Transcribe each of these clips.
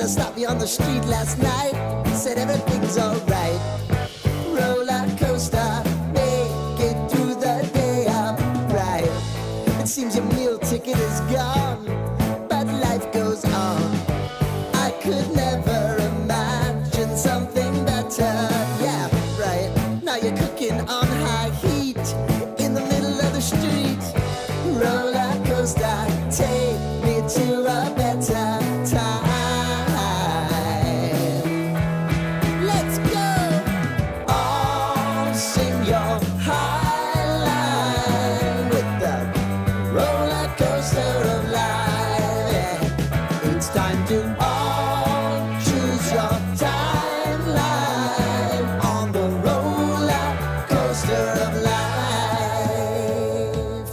to stop me on the street last night. Said everything's alright. Roller coaster, make it through the day upright. It seems your meal ticket is gone, but life goes on. I could never imagine something better. Yeah, right. Now you're cooking on high heat in the middle of the street. Roller coaster, take me to a better time. Let's go. All sing your high line with the roller coaster of life. Yeah. It's time to all choose your timeline on the roller coaster of life.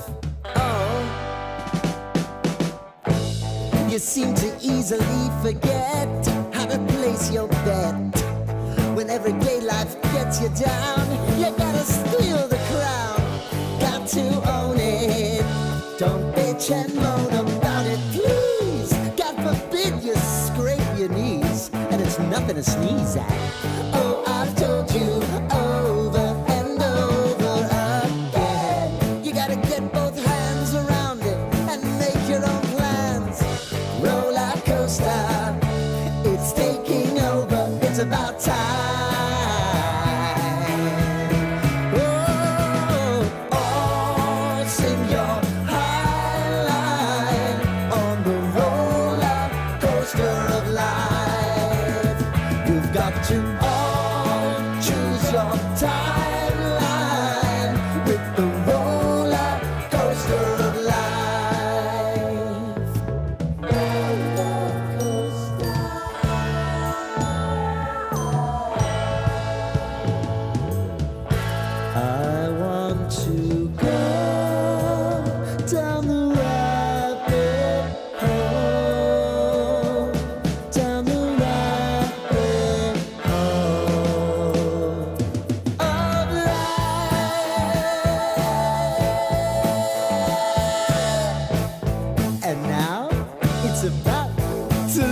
Oh, you seem to easily forget how to place your bet. When everyday life gets you down, you gotta steal the crown. Got to own it. Don't bitch and moan about it, please. God forbid you scrape your knees, and it's nothing to sneeze at. Oh, I've told you over and over again, you gotta get both hands around it and make your own plans. Roller coaster, it's taking over. It's about time. Oh, all sing your high line on the roller coaster of life. You've got to all choose your timeline with the roller coaster of life. Roller coaster. I want to go down the rabbit hole, down the rabbit hole of life. And now it's about to